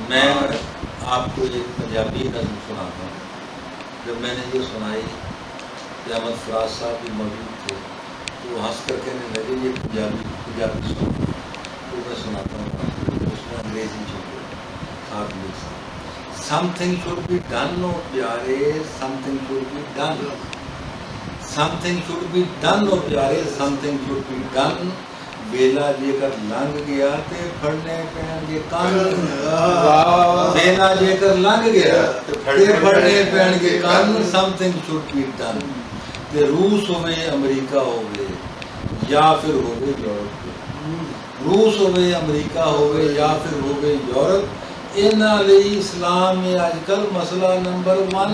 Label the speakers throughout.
Speaker 1: मैं आपको एक पंजाबी नज़म सुनाता हूँ। जब मैंने ये सुनाई कि अहमद फराज साहब भी मौजूद थे तो हंस कर कहने लगे ये पंजाबी सुन। तो मैं सुनाता हूँ आपको, उसमें अंग्रेजी चुके आप लिख सकते। समथिंग शुड बी डन ओ प्यारे, something should be done, something should be done ओ प्यारे, समथिंग शुड बी डन। बेला जेकर लंघ गया ते फड़ने पैणगे कंन, बेला जेकर लंघ गया ते फड़ने पैणगे कंन। Something should be done. ते रूस होवे अमरीका होवे या फिर होवे यूरोप, रूस होवे अमरीका होवे या फिर होवे यूरोप, इन्हां लई इस्लाम है अजकल मसला नंबर 1।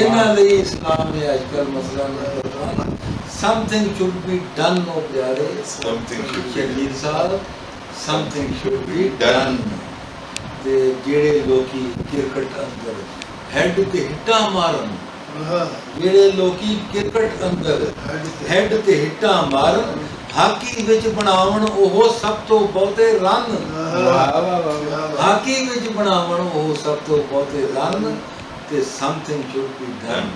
Speaker 1: इन्हां लई इस्लाम है अजकल मसला number 1। Something should be done ओ प्यारे, शकील साहब, something should be done। ते जेड़े लोकी क्रिकेट अंदर हेड ते हिट्टा मारन, जेड़े लोकी क्रिकेट अंदर हेड ते हिट्टा मारन, हाकी विच बनावन ओह सब तो बहुते रन। हाकी विच बनावन ओह सब तो बहुते रन। ते something should be done,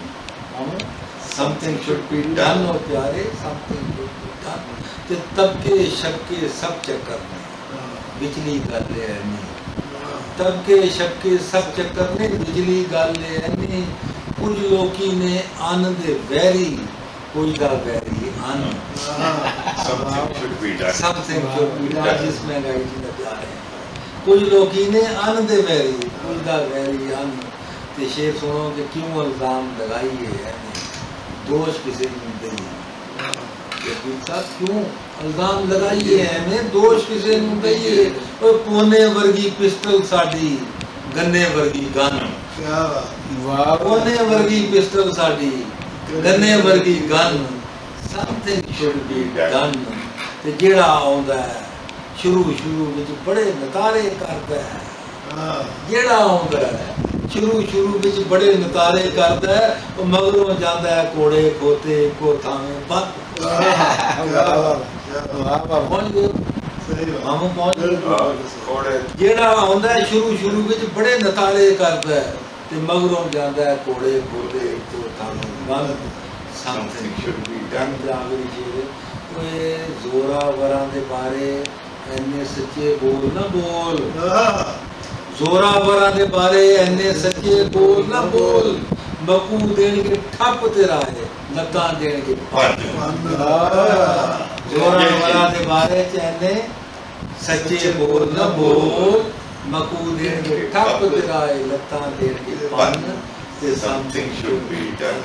Speaker 1: something should be done ओ प्यारे, समथिंग शुड बी डन। ते तबके शक्के सब चक्कर ने बिजली गल है नहीं, तबके शक्के सब चक्कर ने बिजली गल है नहीं। कुछ लोकी ने अन दे वैरी, कुछ दा वैरी अन। Something should be done, something should be done. जिस महंगाई जी दा प्यार है, कुछ लोकी ने अन दे वैरी, कुछ दा वैरी अन। ते शेर सुनो कि क्यों इल्जाम लगाइए है दोष किसे नहीं दइए, क्यों इल्जाम लगाइए हमें दोष किसे नहीं दइए। और पोने वर्गी पिस्टल साडी, गन्ने वर्गी गन, पोने वर्गी पिस्टल साडी, गन्ने वर्गी gun. Something should be done. ते जेड़ा आउंदा है शुरू विच बड़े नतारे करदा है, जेड़ा आउंदा है शुरू विच बड़े नतारे करदा है, और मगरों जांदा है कोड़े खोते को थावे बंद। जेड़ा आउंदा है शुरू विच बड़े नतारे करदा है, ते मगरों जांदा है कोड़े खोते को थावे बंद। Something should be done. आखिरी शेर, ओए जोरावरां दे बारे इन्ने सच्चे बोल ना बोल, जोरावरां दे बारे इन्ने सच्चे बोल ना बोल। मकू देणगे ठप तेरा है, लत्तां देणगे भंज। जोरावरां दे बारे इन्ने सच्चे बोल ना बोल, मकू देणगे ठप तेरा है, लत्तां देणगे भंज। ते समथिंग शुड बी डन।